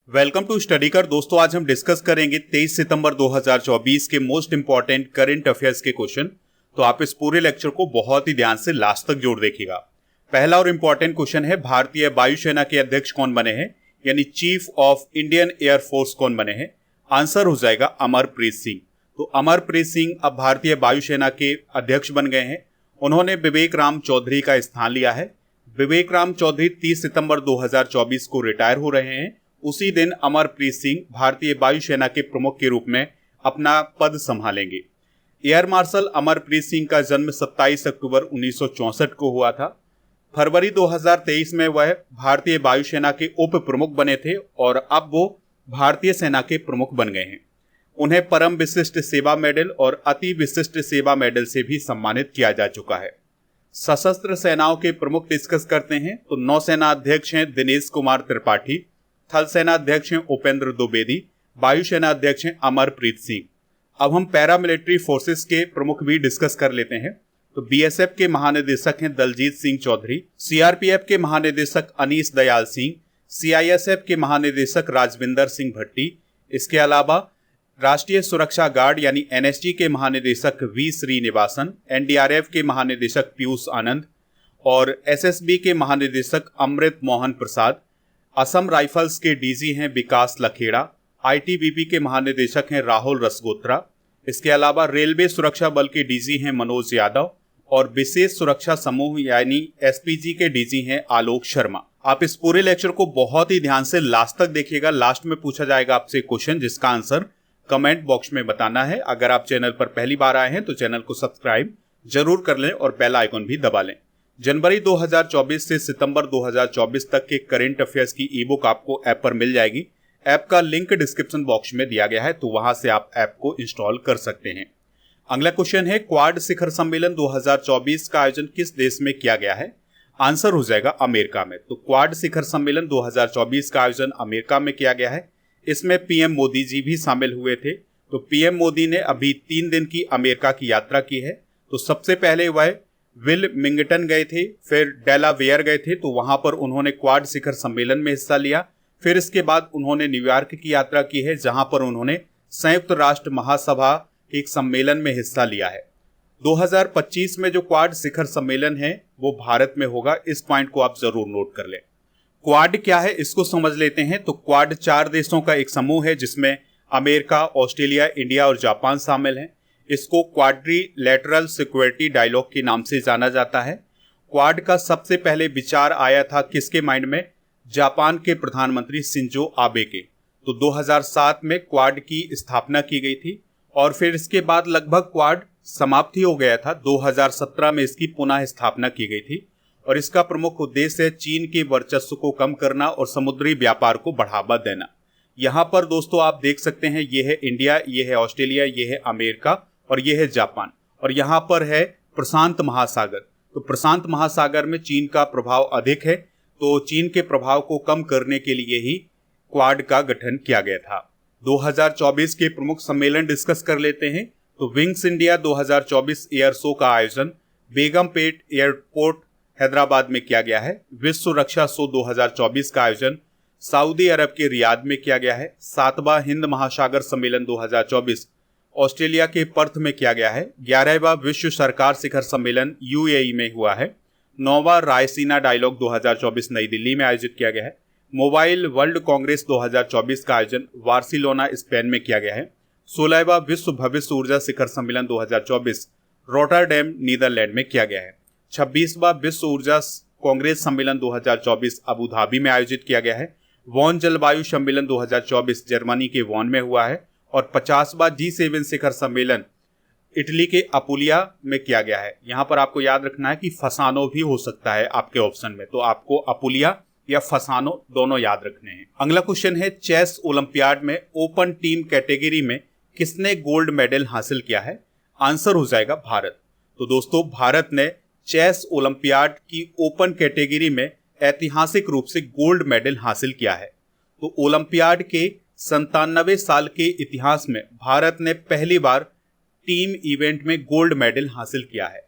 Welcome to study कर। दोस्तों आज हम डिस्कस करेंगे 23 सितंबर 2024 के मोस्ट इंपॉर्टेंट करंट अफेयर्स के क्वेश्चन। तो आप इस पूरे लेक्चर को बहुत ही ध्यान से लास्ट तक जोड़ देखिएगा। पहला और इंपॉर्टेंट क्वेश्चन है, भारतीय वायुसेना के अध्यक्ष कौन बने हैं, यानी chief of Indian air force कौन बने हैं। आंसर हो जाएगा अमरप्रीत सिंह। तो अमरप्रीत सिंह अब भारतीय वायुसेना के अध्यक्ष बन गए हैं। उन्होंने विवेक राम चौधरी का स्थान लिया है। विवेक राम चौधरी 30 सितंबर 2024 को रिटायर हो रहे हैं। उसी दिन अमरप्रीत सिंह भारतीय वायुसेना के प्रमुख के रूप में अपना पद संभालेंगे। एयर मार्शल अमरप्रीत सिंह का जन्म 27 अक्टूबर 1964 को हुआ था। फरवरी 2023 में वह भारतीय वायुसेना के उप प्रमुख बने थे और अब वो भारतीय सेना के प्रमुख बन गए हैं। उन्हें परम विशिष्ट सेवा मेडल और अति विशिष्ट सेवा मेडल से भी सम्मानित किया जा चुका है। सशस्त्र सेनाओं के प्रमुख डिस्कस करते हैं तो नौसेना अध्यक्ष हैं दिनेश कुमार त्रिपाठी, थल सेना अध्यक्ष हैं उपेंद्र द्विवेदी, वायुसेना अध्यक्ष हैं अमरप्रीत सिंह। अब हम पैरामिलिट्री फोर्सेस के प्रमुख भी डिस्कस कर लेते हैं। तो बीएसएफ के महानिदेशक हैं दलजीत सिंह चौधरी, सीआरपीएफ के महानिदेशक अनीस दयाल सिंह, सीआईएसएफ के महानिदेशक राजविंदर सिंह भट्टी। इसके अलावा राष्ट्रीय सुरक्षा गार्ड यानी एनएसजी के महानिदेशक वी श्रीनिवासन, एनडीआरएफ के महानिदेशक पीयूष आनंद और एसएसबी के महानिदेशक अमृत मोहन प्रसाद। असम राइफल्स के डीजी हैं विकास लखेड़ा, आईटीबीपी के महानिदेशक हैं राहुल रसगोत्रा। इसके अलावा रेलवे सुरक्षा बल के डीजी हैं मनोज यादव और विशेष सुरक्षा समूह यानी एसपीजी के डीजी हैं आलोक शर्मा। आप इस पूरे लेक्चर को बहुत ही ध्यान से लास्ट तक देखिएगा। लास्ट में पूछा जाएगा आपसे क्वेश्चन जिसका आंसर कमेंट बॉक्स में बताना है। अगर आप चैनल पर पहली बार आए हैं तो चैनल को सब्सक्राइब जरूर कर लें और बेल आइकन भी दबा लें। जनवरी 2024 से सितंबर 2024 तक के करंट अफेयर्स की ई बुक आपको ऐप पर मिल जाएगी। ऐप का लिंक डिस्क्रिप्शन बॉक्स में दिया गया है, तो वहां से आप ऐप को इंस्टॉल कर सकते हैं। अगला क्वेश्चन है, क्वाड शिखर सम्मेलन 2024 का आयोजन किस देश में किया गया है। आंसर हो जाएगा अमेरिका में। तो क्वाड शिखर सम्मेलन 2024 का आयोजन अमेरिका में किया गया है। इसमें पीएम मोदी जी भी शामिल हुए थे। तो पीएम मोदी ने अभी 3 दिन की अमेरिका की यात्रा की है। तो सबसे पहले वह विलमिंगटन गए थे, फिर डेलावेयर गए थे, तो वहां पर उन्होंने क्वाड शिखर सम्मेलन में हिस्सा लिया। फिर इसके बाद उन्होंने न्यूयॉर्क की यात्रा की है, जहां पर उन्होंने संयुक्त राष्ट्र महासभा के एक सम्मेलन में हिस्सा लिया है। 2025 में जो क्वाड शिखर सम्मेलन है वो भारत में होगा। इस पॉइंट को आप जरूर नोट कर लें। क्वाड क्या है इसको समझ लेते हैं। तो क्वाड 4 देशों का एक समूह है जिसमें अमेरिका, ऑस्ट्रेलिया, इंडिया और जापान शामिल हैं। इसको क्वाड्रिलैटरल सिक्योरिटी डायलॉग के नाम से जाना जाता है। क्वाड का सबसे पहले विचार आया था किसके माइंड में, जापान के प्रधानमंत्री शिंजो आबे के। तो 2007 में क्वाड की स्थापना की गई थी और फिर इसके बाद लगभग क्वाड समाप्ति हो गया था। 2017 में इसकी पुनः स्थापना की गई थी और इसका प्रमुख उद्देश्य है चीन के वर्चस्व को कम करना और समुद्री व्यापार को बढ़ावा देना। यहाँ पर दोस्तों आप देख सकते हैं, ये है इंडिया, ये है ऑस्ट्रेलिया, ये है अमेरिका और ये है जापान और यहाँ पर है प्रशांत महासागर। तो प्रशांत महासागर में चीन का प्रभाव अधिक है, तो चीन के प्रभाव को कम करने के लिए ही क्वाड का गठन किया गया था। 2024 के प्रमुख सम्मेलन डिस्कस कर लेते हैं। तो विंग्स इंडिया 2024 एयर शो का आयोजन बेगमपेट एयरपोर्ट हैदराबाद में किया गया है। विश्व रक्षा शो 2024 का आयोजन सऊदी अरब के रियाद में किया गया है। 7वां हिंद महासागर सम्मेलन 2024 ऑस्ट्रेलिया के पर्थ में किया गया है। 11वां विश्व सरकार शिखर सम्मेलन यूएई में हुआ है। 9वां रायसीना डायलॉग 2024 नई दिल्ली में आयोजित किया गया है। मोबाइल वर्ल्ड कांग्रेस 2024 का आयोजन बार्सिलोना स्पेन में किया गया है। 16वां विश्व भविष्य ऊर्जा शिखर सम्मेलन 2024 रोटरडैम नीदरलैंड में किया गया है। 26वां विश्व ऊर्जा कांग्रेस सम्मेलन 2024 अबू धाबी में आयोजित किया गया है। वॉन जलवायु सम्मेलन 2024 जर्मनी के वॉन में हुआ है और 50वां G7 शिखर सम्मेलन इटली के अपुलिया में किया गया है। यहाँ पर आपको याद रखना है कि फसानो भी हो सकता है आपके ऑप्शन में, तो आपको अपुलिया या फसानो दोनों याद रखने हैं। अगला क्वेश्चन है, चेस ओलंपियाड में ओपन टीम कैटेगरी में किसने गोल्ड मेडल हासिल किया है। आंसर हो जाएगा भारत। तो दोस्तों भारत ने चेस ओलंपियाड की ओपन कैटेगरी में ऐतिहासिक रूप से गोल्ड मेडल हासिल किया है। तो ओलंपियाड के 97 साल के इतिहास में भारत ने पहली बार टीम इवेंट में गोल्ड मेडल हासिल किया है।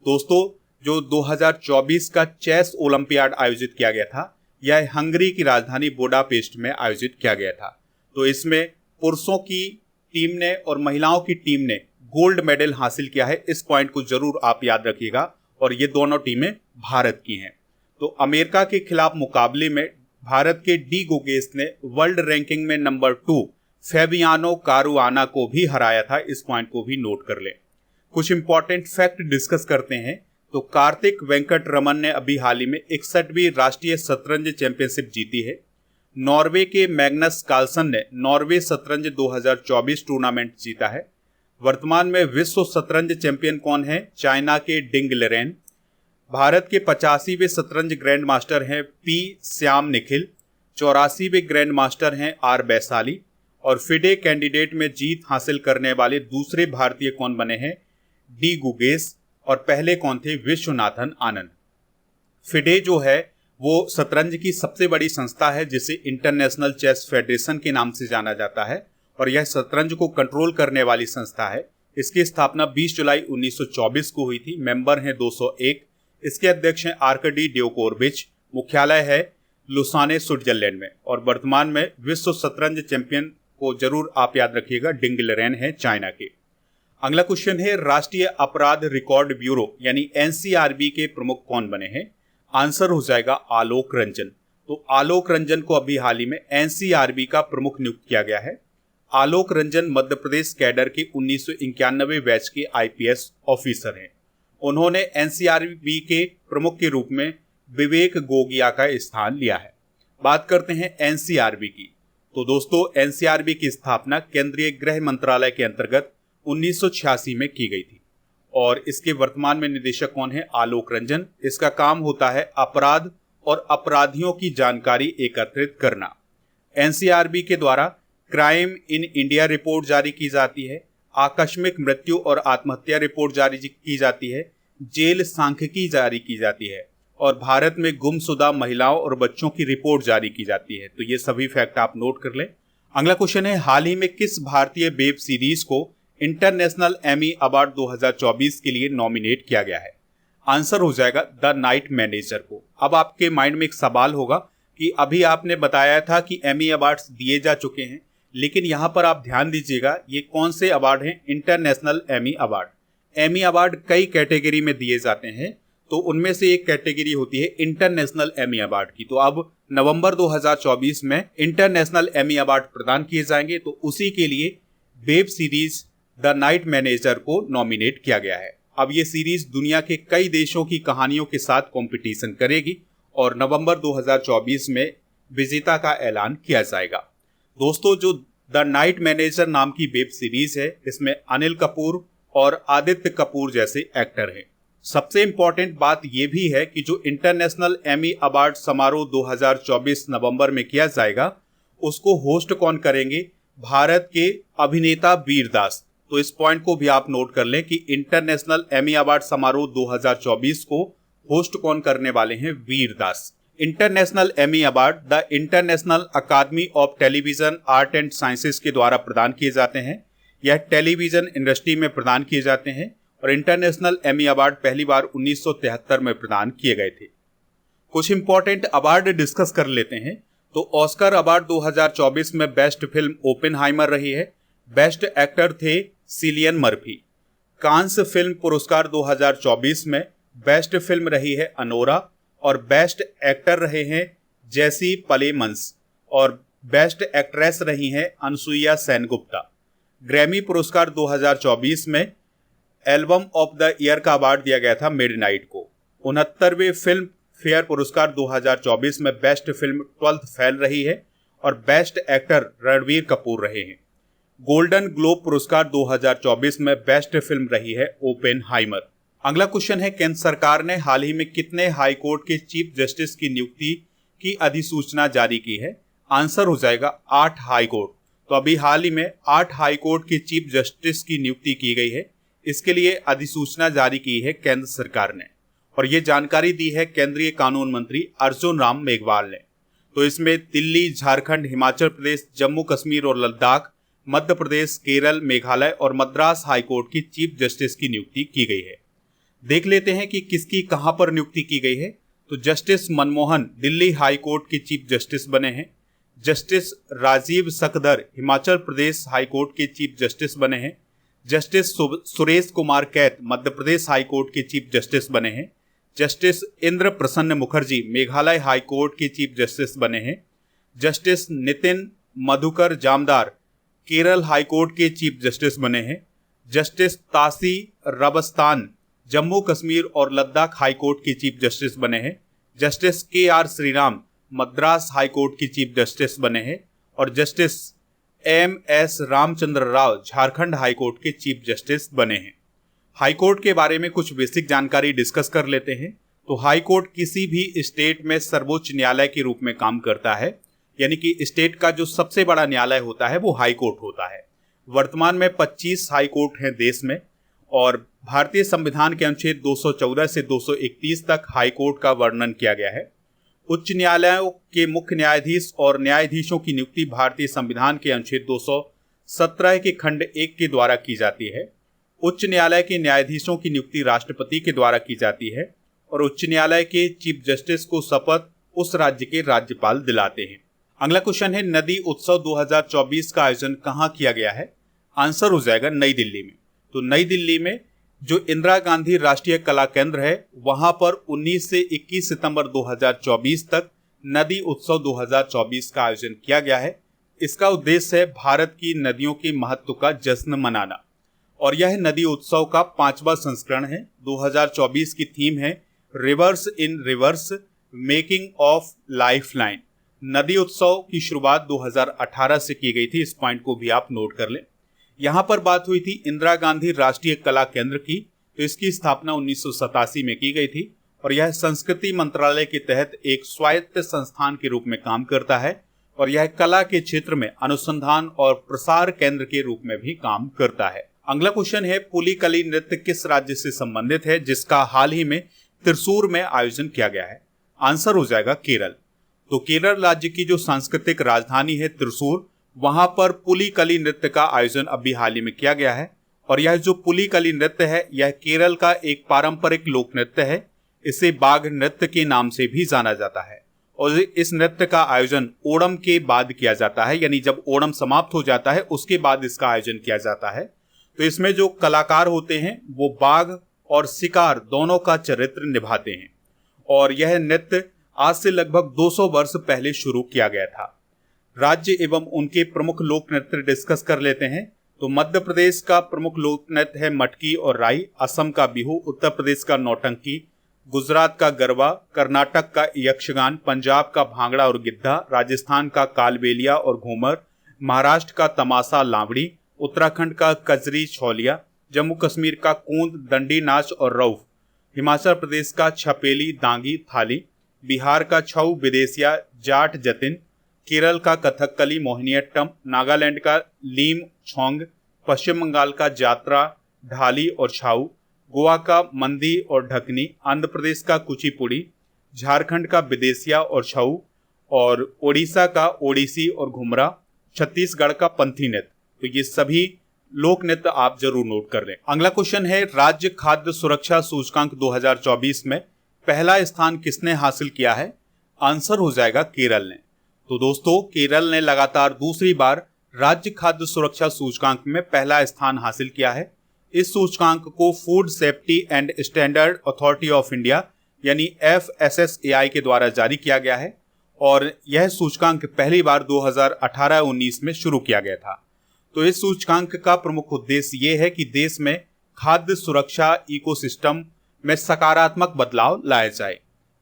दोस्तों जो 2024 का चेस ओलंपियाड आयोजित किया गया था, यह हंगरी की राजधानी बुडापेस्ट में आयोजित किया गया था। तो इसमें पुरुषों की टीम ने और महिलाओं की टीम ने गोल्ड मेडल हासिल किया है। इस पॉइंट को जरूर आप याद रखिएगा, और ये दोनों टीमें भारत की हैं। तो अमेरिका के खिलाफ मुकाबले में भारत के डी गोगेस ने वर्ल्ड रैंकिंग में नंबर 2 फेबियानो कारुआना को भी हराया था। इस पॉइंट को भी नोट कर लें। कुछ इंपॉर्टेंट फैक्ट डिस्कस करते हैं। तो कार्तिक वेंकट रमन ने अभी हाल ही में 61वीं राष्ट्रीय शतरंज चैंपियनशिप जीती है। नॉर्वे के मैग्नस कार्लसन ने नॉर्वे शतरंज 2024 टूर्नामेंट जीता है। वर्तमान में विश्व शतरंज चैंपियन कौन है? चाइना के डिंग लेरेन। भारत के 85वें शतरंज ग्रैंड मास्टर हैं पी श्याम निखिल। 84वें ग्रैंड मास्टर हैं आर वैशाली। और फिडे कैंडिडेट में जीत हासिल करने वाले दूसरे भारतीय कौन बने हैं? डी गुगेस। और पहले कौन थे? विश्वनाथन आनंद। फिडे जो है वो शतरंज की सबसे बड़ी संस्था है, जिसे इंटरनेशनल चेस फेडरेशन के नाम से जाना जाता है, और यह शतरंज को कंट्रोल करने वाली संस्था है। इसकी स्थापना 20 जुलाई 1924 को हुई थी। मेंबर हैं 201। इसके अध्यक्ष हैं आर्कडी ड्योकोविच। मुख्यालय है लुसाने, स्विट्जरलैंड में। और वर्तमान में विश्व शतरंज चैंपियन को जरूर आप याद रखिएगा, डिंग लेरेन है चाइना के। अगला क्वेश्चन है, राष्ट्रीय अपराध रिकॉर्ड ब्यूरो यानी एनसीआरबी के प्रमुख कौन बने हैं? आंसर हो जाएगा आलोक रंजन। तो आलोक रंजन को अभी हाल ही में एनसीआरबी का प्रमुख नियुक्त किया गया है। आलोक रंजन मध्य प्रदेश कैडर के 1991 बैच के आईपीएस ऑफिसर हैं। उन्होंने एनसीआरबी के प्रमुख के रूप में विवेक गोगिया का स्थान लिया है। बात करते हैं एनसीआरबी की। तो दोस्तों, एनसीआरबी की स्थापना केंद्रीय गृह मंत्रालय के अंतर्गत 1986 में की गई थी, और इसके वर्तमान में निदेशक कौन है? आलोक रंजन। इसका काम होता है अपराध और अपराधियों की जानकारी एकत्रित करना। एनसीआरबी के द्वारा क्राइम इन इंडिया रिपोर्ट जारी की जाती है, आकस्मिक मृत्यु और आत्महत्या रिपोर्ट जारी की जाती है, जेल सांख्यिकी जारी की जाती है, और भारत में गुमशुदा महिलाओं और बच्चों की रिपोर्ट जारी की जाती है। तो ये सभी फैक्ट आप नोट कर लें। अगला क्वेश्चन है, हाल ही में किस भारतीय वेब सीरीज को इंटरनेशनल एमी अवार्ड 2024 के लिए नॉमिनेट किया गया है? आंसर हो जाएगा द नाइट मैनेजर को। अब आपके माइंड में एक सवाल होगा कि अभी आपने बताया था कि एमी अवार्ड्स दिए जा चुके हैं, लेकिन यहां पर आप ध्यान दीजिएगा, ये कौन से अवार्ड हैं? International Emmy award. Emmy award कई कैटेगरी में दिए जाते हैं, तो उनमें से एक कैटेगरी होती है इंटरनेशनल एमी अवार्ड की। तो अब नवंबर 2024 में इंटरनेशनल एमी अवार्ड प्रदान किए जाएंगे, तो उसी के लिए web series the night manager को नॉमिनेट किया गया है। अब ये सीरीज दुनिया के कई देशों की कहानियों के साथ कंपटीशन करेगी, और नवंबर 2024 में विजेता का ऐलान किया जाएगा। दोस्तों, जो द नाइट मैनेजर नाम की वेब सीरीज है, इसमें अनिल कपूर और आदित्य कपूर जैसे एक्टर हैं। सबसे इंपॉर्टेंट बात यह भी है कि जो इंटरनेशनल एमी अवार्ड समारोह 2024 नवंबर में किया जाएगा, उसको होस्ट कौन करेंगे? भारत के अभिनेता वीरदास। तो इस पॉइंट को भी आप नोट कर लें कि इंटरनेशनल एमी अवार्ड समारोह 2024 को होस्ट कौन करने वाले हैं? Vir Das. International Emmy award the international academy of television art and sciences के द्वारा प्रदान किए जाते हैं। यह टेलीविजन इंडस्ट्री में प्रदान किए जाते हैं, और इंटरनेशनल एमी अवार्ड पहली बार 1973 में प्रदान किए गए थे। कुछ इंपॉर्टेंट अवार्ड डिस्कस कर लेते हैं। तो ऑस्कर अवार्ड 2024 में बेस्ट फिल्म ओपेनहाइमर रही है। बेस्ट एक्टर थे सिलियन मर्फी। कांस फिल्म पुरस्कार 2024 में बेस्ट फिल्म रही है अनोरा, और बेस्ट एक्टर रहे हैं जेसी पलेमंस, और बेस्ट एक्ट्रेस रही हैं अनसुईया सेनगुप्ता। ग्रैमी पुरस्कार 2024 में एल्बम ऑफ द ईयर का अवार्ड दिया गया था मिडनाइट को। 69वें फिल्म फेयर पुरस्कार 2024 में बेस्ट फिल्म 12th फेल रही है, और बेस्ट एक्टर रणबीर कपूर रहे हैं। गोल्डन ग्लोब पुरस्कार 2024 में बेस्ट फिल्म रही है ओपेनहाइमर। अगला क्वेश्चन है, केंद्र सरकार ने हाल ही में कितने हाई कोर्ट के चीफ जस्टिस की नियुक्ति की अधिसूचना जारी की है? आंसर हो जाएगा 8 हाई कोर्ट। तो अभी हाल ही में 8 हाई कोर्ट के चीफ जस्टिस की नियुक्ति की गई है। इसके लिए अधिसूचना जारी की है केंद्र सरकार ने, और ये जानकारी दी है केंद्रीय कानून मंत्री अर्जुन राम मेघवाल ने। तो इसमें दिल्ली, झारखंड, हिमाचल प्रदेश, जम्मू कश्मीर और लद्दाख, मध्य प्रदेश, केरल, मेघालय और मद्रास हाईकोर्ट की चीफ जस्टिस की नियुक्ति की गई है। देख लेते हैं कि किसकी कहां पर नियुक्ति की गई है। तो justice Manmohan Delhi high court के चीफ जस्टिस बने हैं। Justice Rajiv सकदर Himachal Pradesh high court के चीफ जस्टिस बने हैं। जस्टिस सुरेश कुमार कैत मध्य प्रदेश हाई कोर्ट के चीफ जस्टिस बने हैं। जस्टिस इंद्र प्रसन्न मुखर्जी मेघालय हाई कोर्ट के चीफ जस्टिस बने हैं। Justice Nitin Madhukar Jamdar Kerala high court के चीफ जस्टिस बने हैं। जस्टिस तासी रबस्तान जम्मू कश्मीर और लद्दाख हाई कोर्ट के चीफ जस्टिस बने हैं। Justice KR Shriram Madras high court के चीफ जस्टिस बने हैं। और justice MS Ramchandra Rao Jharkhand high court के चीफ जस्टिस बने हैं। हाई कोर्ट के बारे में कुछ बेसिक जानकारी डिस्कस कर लेते हैं। तो हाई कोर्ट किसी भी स्टेट में सर्वोच्च न्यायालय के रूप में काम करता है, यानी कि स्टेट का जो सबसे बड़ा न्यायालय होता है वो हाई कोर्ट होता है। वर्तमान में 25 हाई कोर्ट हैं देश में और भारतीय संविधान के अनुच्छेद 214 से 231 तक हाई कोर्ट का वर्णन किया गया है। उच्च न्यायालयों के मुख्य न्यायाधीश और न्यायाधीशों की नियुक्ति भारतीय संविधान के अनुच्छेद 217 के खंड 1 के द्वारा की जाती है। उच्च न्यायालय के न्यायाधीशों की नियुक्ति राष्ट्रपति के द्वारा की जाती है और उच्च न्यायालय के चीफ जस्टिस को शपथ उस राज्य के राज्यपाल दिलाते हैं। अगला क्वेश्चन है, नदी उत्सव 2024 का आयोजन कहाँ किया गया है? आंसर हो जाएगा नई दिल्ली में। तो नई दिल्ली में जो इंदिरा गांधी राष्ट्रीय कला केंद्र है वहां पर 19 से 21 सितंबर 2024 तक नदी उत्सव 2024 का आयोजन किया गया है। इसका उद्देश्य है भारत की नदियों के महत्व का जश्न मनाना और यह नदी उत्सव का 5वां संस्करण है। 2024 की थीम है reverse in reverse making of lifeline. नदी उत्सव की शुरुआत 2018 से की गई थी, इस पॉइंट को भी आप नोट कर लें। यहां पर बात हुई थी इंदिरा गांधी राष्ट्रीय कला केंद्र की, तो इसकी स्थापना 1987 में की गई थी और यह संस्कृति मंत्रालय के तहत एक स्वायत्त संस्थान के रूप में काम करता है और यह कला के क्षेत्र में अनुसंधान और प्रसार केंद्र के रूप में भी काम करता है। अगला क्वेश्चन है, पुलिकली नृत्य किस राज्य से संबंधित है जिसका हाल ही में त्रिशूर में आयोजन किया गया है? आंसर हो जाएगा केरल। तो केरल राज्य की जो सांस्कृतिक राजधानी है त्रिशूर, वहां पर पुलिकली नृत्य का आयोजन अभी हाल ही में किया गया है और यह जो पुलिकली नृत्य है यह केरल का एक पारंपरिक लोक नृत्य है। इसे बाघ नृत्य के नाम से भी जाना जाता है और इस नृत्य का आयोजन ओणम के बाद किया जाता है, यानी जब ओणम समाप्त हो जाता है उसके बाद इसका आयोजन किया जाता है। तो इसमें जो कलाकार होते हैं वो बाघ और शिकार दोनों का चरित्र निभाते हैं और यह नृत्य आज से लगभग 200 वर्ष पहले शुरू किया गया था। राज्य एवं उनके प्रमुख लोक नृत्य डिस्कस कर लेते हैं। तो मध्य प्रदेश का प्रमुख लोक नृत्य है मटकी और राई, असम का बिहू, उत्तर प्रदेश का नौटंकी, गुजरात का गरबा, कर्नाटक का यक्षगान, पंजाब का भांगड़ा और गिद्धा, राजस्थान का कालबेलिया और घूमर, महाराष्ट्र का तमाशा लावड़ी, उत्तराखंड का कजरी छौलिया, जम्मू कश्मीर का कूंद दंडी नाच और रऊफ, हिमाचल प्रदेश का छपेली दांगी थाली, बिहार का छऊ विदेशिया जाट जतिन, केरल का कथकली मोहिनीअट्टम, नागालैंड का लीम छोंग, पश्चिम बंगाल का जात्रा ढाली और छाऊ, गोवा का मंदी और ढकनी, आंध्र प्रदेश का कुचिपुड़ी, झारखंड का विदेशिया और छऊ और ओडिशा का ओडिसी और घुमरा, छत्तीसगढ़ का पंथी नृत्य। तो ये सभी लोक नृत्य आप जरूर नोट कर लें। अगला क्वेश्चन है, राज्य खाद्य सुरक्षा सूचकांक 2024 में पहला स्थान किसने हासिल किया है? आंसर हो जाएगा केरल ने। तो दोस्तों, केरल ने लगातार दूसरी बार राज्य खाद्य सुरक्षा सूचकांक में पहला स्थान हासिल किया है। इस सूचकांक को food safety and standard authority of India यानी FSSAI के द्वारा जारी किया गया है और यह सूचकांक पहली बार 2018-19 में शुरू किया गया था। तो इस सूचकांक का प्रमुख उद्देश्य ये है कि देश में खाद्य सुरक्षा इकोसिस्टम में सकारात्मक बदलाव लाया जाए।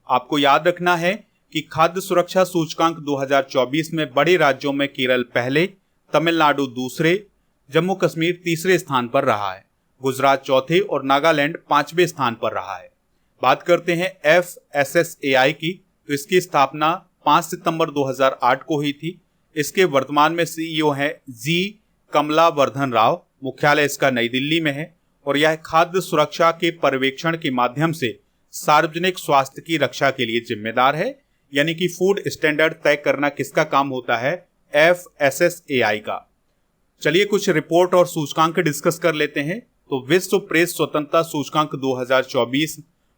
आपको याद रखना है कि खाद्य सुरक्षा सूचकांक 2024 में बड़े राज्यों में केरल पहले, तमिलनाडु दूसरे, जम्मू कश्मीर तीसरे स्थान पर रहा है, गुजरात चौथे और नागालैंड 5वें स्थान पर रहा है। बात करते हैं FSSAI की, तो इसकी स्थापना 5 सितंबर 2008 को हुई थी। इसके वर्तमान में CEO हैं जी कमलावर्धन राव, मुख्यालय इसका नई दिल्ली में है और यह खाद्य सुरक्षा के पर्यवेक्षण के माध्यम से सार्वजनिक स्वास्थ्य की रक्षा के लिए जिम्मेदार है, यानी कि फूड स्टैंडर्ड तय करना किसका काम होता है? FSSAI का। चलिए कुछ रिपोर्ट और सूचकांक डिस्कस कर लेते हैं। तो विश्व प्रेस स्वतंत्रता सूचकांक 2024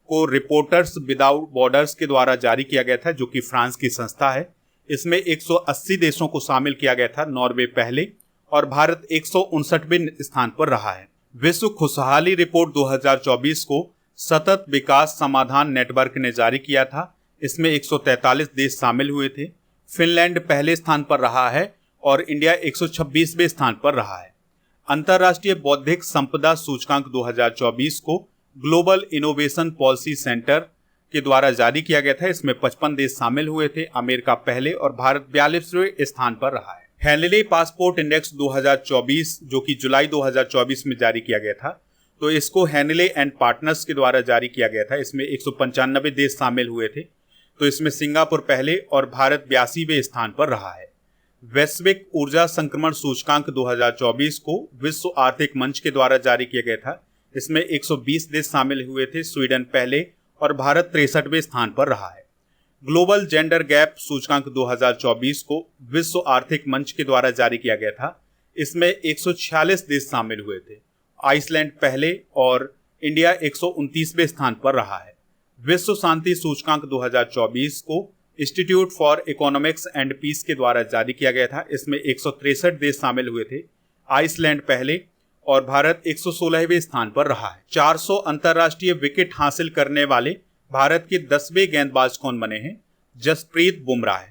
को रिपोर्टर्स विदाउट बॉर्डर्स के द्वारा जारी किया गया था, जो कि फ्रांस की संस्था है। इसमें 180 देशों को शामिल किया गया था, नॉर्वे पहले और भारत 159वें स्थान पर रहा है। विश्व खुशहाली रिपोर्ट 2024 को सतत विकास समाधान नेटवर्क ने जारी किया था। इसमें 143 देश शामिल हुए थे। फिनलैंड पहले स्थान पर रहा है और इंडिया 126वें स्थान पर रहा है। अंतर्राष्ट्रीय बौद्धिक संपदा सूचकांक 2024 को ग्लोबल इनोवेशन पॉलिसी सेंटर के द्वारा जारी किया गया था। इसमें 55 देश शामिल हुए थे। अमेरिका पहले और भारत 42वें स्थान पर रहा है। हेनले पासपोर्ट इंडेक्स 2024 जो कि जुलाई 2024 में जारी किया गया था, तो इसको हेनले एंड पार्टनर्स के द्वारा जारी किया गया था। इसमें 195 देश शामिल हुए थे। तो इसमें सिंगापुर पहले और भारत 82वें स्थान पर रहा है। वैश्विक ऊर्जा संक्रमण सूचकांक 2024 को विश्व आर्थिक मंच के द्वारा जारी किया गया था। इसमें 120 देश शामिल हुए थे। स्वीडन पहले और भारत 63वें स्थान पर रहा है। ग्लोबल जेंडर गैप सूचकांक 2024 को विश्व आर्थिक मंच के द्वारा जारी किया गया था। इसमें 146 देश शामिल हुए थे। आइसलैंड पहले और इंडिया 129वें स्थान पर रहा है। विश्व शांति सूचकांक 2024 को institute for economics and peace के द्वारा जारी किया गया था। इसमें 163 देश शामिल हुए थे। आइसलैंड पहले और भारत 116वें स्थान पर रहा है। 400 अंतर्राष्ट्रीय विकेट हासिल करने वाले भारत के 10वें गेंदबाज कौन बने हैं? जसप्रीत बुमराह।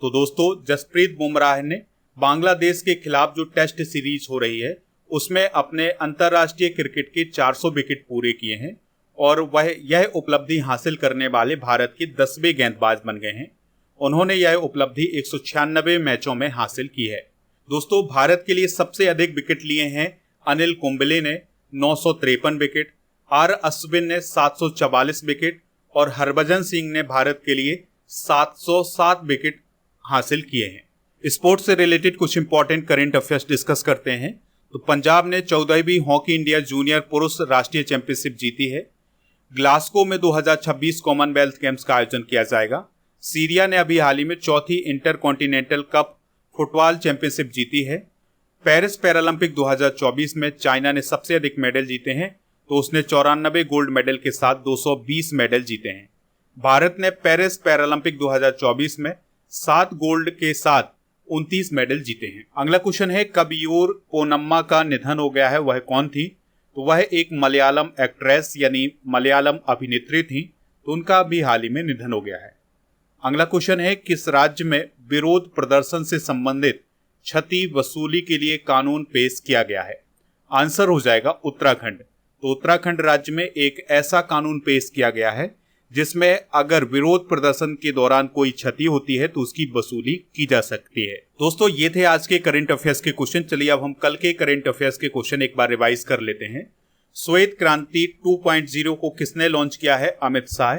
तो दोस्तों, जसप्रीत बुमराह ने बांग्लादेश के खिलाफ जो टेस्ट सीरीज हो रही है उसमें अपने अंतर्राष्ट्रीय क्रिकेट के 400 विकेट पूरे किए हैं और वह यह उपलब्धि हासिल करने वाले भारत के 10वें गेंदबाज बन गए हैं। उन्होंने यह उपलब्धि 196 मैचों में हासिल की है। दोस्तों, भारत के लिए सबसे अधिक विकेट लिए हैं अनिल कुंबले ने 953 विकेट, आर अश्विन ने 744 विकेट और हरभजन सिंह ने भारत के लिए 707 विकेट हासिल किए हैं। स्पोर्ट्स से रिलेटेड कुछ इंपॉर्टेंट करंट अफेयर्स डिस्कस करते हैं। तो पंजाब ने 14वीं हॉकी इंडिया जूनियर पुरुष राष्ट्रीय चैंपियनशिप जीती है। ग्लासगो में 2026 कॉमनवेल्थ गेम्स का आयोजन किया जाएगा। सीरिया ने अभी हाल ही में चौथी इंटरकॉन्टिनेंटल कप फुटबॉल चैंपियनशिप जीती है। पेरिस पैरालंपिक 2024 में चाइना ने सबसे अधिक मेडल जीते हैं, तो उसने 94 गोल्ड मेडल के साथ 220 मेडल जीते हैं। भारत ने पेरिस पैरालंपिक 2024 में 7 गोल्ड के साथ 29 मेडल जीते हैं। अगला क्वेश्चन है, कबियूर पोनम्मा का निधन हो गया है, वह कौन थी? तो वह एक मलयालम एक्ट्रेस यानी मलयालम अभिनेत्री थी, तो उनका भी हाल ही में निधन हो गया है। अगला क्वेश्चन है, किस राज्य में विरोध प्रदर्शन से संबंधित क्षति वसूली के लिए कानून पेश किया गया है? आंसर हो जाएगा उत्तराखंड। तो उत्तराखंड राज्य में एक ऐसा कानून पेश किया गया है जिसमें अगर विरोध प्रदर्शन के दौरान कोई क्षति होती है तो उसकी वसूली की जा सकती है। दोस्तों, ये थे आज के करंट अफेयर्स के क्वेश्चन। चलिए अब हम कल के करंट अफेयर्स के क्वेश्चन एक बार रिवाइज कर लेते हैं। श्वेत क्रांति 2.0 को किसने लॉन्च किया है? Amit Shah.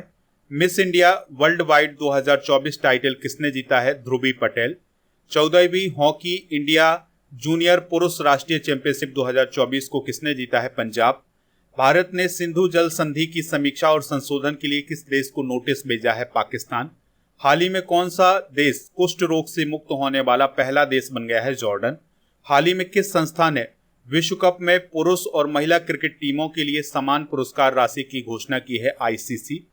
Miss India world wide 2024 title किसने जीता है? ध्रुवी पटेल। 14वीं हॉकी इंडिया जूनियर पुरुष राष्ट्रीय चैंपियनशिप 2024 को किसने जीता है? पंजाब। भारत ने सिंधु जल संधि की समीक्षा और संशोधन के लिए किस देश को नोटिस भेजा है? पाकिस्तान। हाल ही में कौन सा देश कुष्ठ रोग से मुक्त होने वाला पहला देश बन गया है? जॉर्डन। हाल ही में किस संस्था ने विश्व कप में पुरुष और महिला क्रिकेट टीमों के लिए समान पुरस्कार राशि की घोषणा की है? आईसीसी।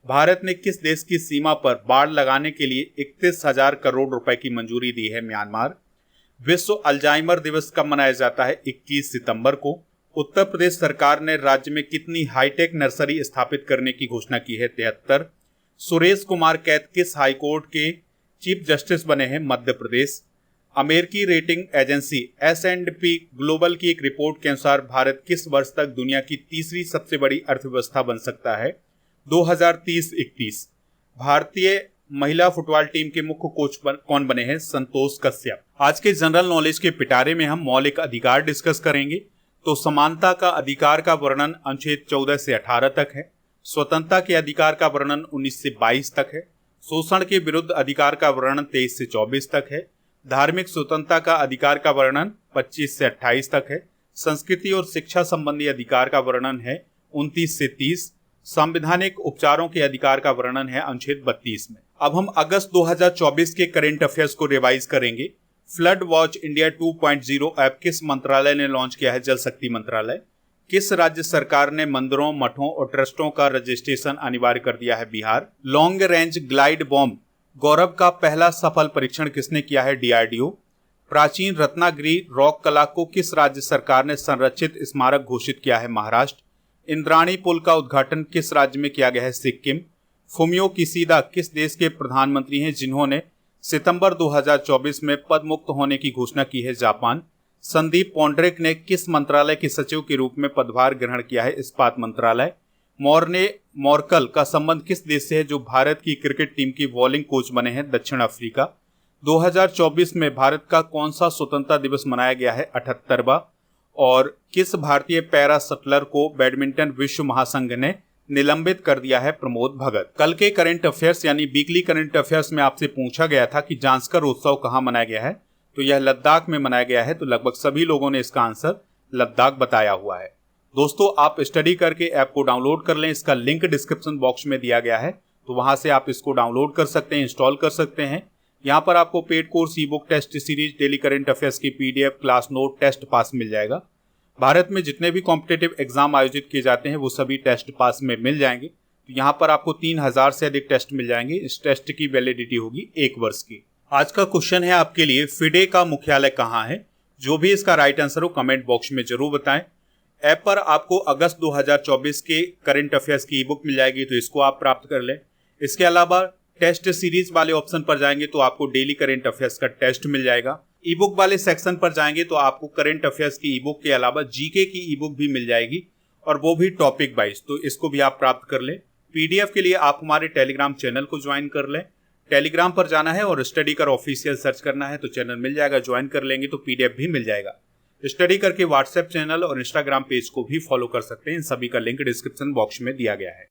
भारत ने किस देश की सीमा पर बाड़ लगाने के लिए 31,000 करोड़ रुपए की मंजूरी दी है? म्यांमार। विश्व अल्जाइमर दिवस कब मनाया जाता है? 21 सितंबर को। उत्तर प्रदेश सरकार ने राज्य में कितनी हाईटेक नर्सरी स्थापित करने की घोषणा की है? 73। सुरेश कुमार कैथ किस हाईकोर्ट के चीफ जस्टिस बने हैं? मध्य प्रदेश। अमेरिकी रेटिंग एजेंसी S&P ग्लोबल की एक रिपोर्ट के अनुसार भारत किस वर्ष तक दुनिया की तीसरी सबसे बड़ी अर्थव्यवस्था बन सकता है? 2030-31। भारतीय महिला फुटबॉल टीम के मुख्य कोच कौन बने हैं? संतोष कश्यप। आज के जनरल नॉलेज के पिटारे में हम मौलिक अधिकार डिस्कस करेंगे। तो समानता का अधिकार का वर्णन अनुच्छेद 14 से 18 तक है। स्वतंत्रता के अधिकार का वर्णन 19 से 22 तक है। शोषण के विरुद्ध अधिकार का वर्णन 23 से 24 तक है। धार्मिक स्वतंत्रता का अधिकार का वर्णन 25 से 28 तक है। संस्कृति और शिक्षा संबंधी अधिकार का वर्णन है 29 से 30। संवैधानिक उपचारों के अधिकार का वर्णन है अनुच्छेद 32 में। अब हम अगस्त 2024 के करंट अफेयर्स को रिवाइज करेंगे। फ्लड वॉच इंडिया 2.0 ऐप किस मंत्रालय ने लॉन्च किया है? जल शक्ति मंत्रालय। किस राज्य सरकार ने मंदिरों, मठों और ट्रस्टों का रजिस्ट्रेशन अनिवार्य कर दिया है? Bihar. Long range glide bomb Gaurav का पहला सफल परीक्षण किसने किया है? डीआरडीओ। प्राचीन रत्नागिरी रॉक कला को किस राज्य सरकार ने संरक्षित स्मारक घोषित किया है? महाराष्ट्र। इंद्राणी पुल का उद्घाटन किस राज्य में किया गया है? सिक्किम। फुमियो किशिदा किस देश के प्रधानमंत्री हैं जिन्होंने सितंबर 2024 में पद मुक्त होने की घोषणा की है? जापान। संदीप पौंड्रिक ने किस मंत्रालय के सचिव के रूप में पदभार ग्रहण किया है? इस्पात मंत्रालय। मॉर्ने मॉर्कल का संबंध किस देश से है जो भारत की क्रिकेट टीम की बॉलिंग कोच बने हैं? दक्षिण अफ्रीका। 2024 में भारत का कौन सा स्वतंत्रता दिवस मनाया गया है? 78वां। और किस भारतीय पैरा शटलर को बैडमिंटन विश्व महासंघ ने निलंबित कर दिया है? प्रमोद भगत। कल के करंट अफेयर्स यानी वीकली करंट अफेयर्स में आपसे पूछा गया था कि जांस्कर उत्सव कहां मनाया गया है, तो यह लद्दाख में मनाया गया है। तो लगभग सभी लोगों ने इसका आंसर लद्दाख बताया हुआ है। दोस्तों, आप स्टडी करके ऐप को डाउनलोड कर लें, इसका लिंक डिस्क्रिप्शन बॉक्स में दिया गया है, तो वहां से आप इसको डाउनलोड कर सकते हैं, इंस्टॉल कर सकते हैं। यहाँ पर आपको paid course, e book, test series, daily current affairs की PDF, class note, test pass मिल जाएगा। भारत में जितने भी कॉम्पिटेटिव एग्जाम आयोजित किए जाते हैं वो सभी टेस्ट पास में मिल जाएंगे। तो यहाँ पर आपको 3000 से अधिक टेस्ट मिल जाएंगे। इस टेस्ट की वैलिडिटी होगी 1 वर्ष की। आज का क्वेश्चन है आपके लिए, फिडे का मुख्यालय कहाँ है? जो भी इसका राइट आंसर हो कमेंट बॉक्स में जरूर बताएं। ऐप पर आपको अगस्त 2024 के करंट अफेयर्स की ई बुक मिल जाएगी, तो इसको आप प्राप्त कर लें। इसके अलावा टेस्ट सीरीज वाले ऑप्शन पर जाएंगे तो आपको डेली करंट अफेयर्स का टेस्ट मिल जाएगा। ई बुक वाले सेक्शन पर जाएंगे तो आपको करंट अफेयर्स की ई बुक के अलावा जीके की ई बुक भी मिल जाएगी, और वो भी टॉपिक वाइज, तो इसको भी आप प्राप्त कर लें। पीडीएफ के लिए आप हमारे टेलीग्राम चैनल को ज्वाइन कर लें। टेलीग्राम पर जाना है और स्टडी कर ऑफिशियल सर्च करना है तो चैनल मिल जाएगा। ज्वाइन कर लेंगे तो पीडीएफ भी मिल जाएगा। स्टडी करके व्हाट्सएप चैनल और इंस्टाग्राम पेज को भी फॉलो कर सकते हैं। इन सभी का लिंक डिस्क्रिप्शन बॉक्स में दिया गया है।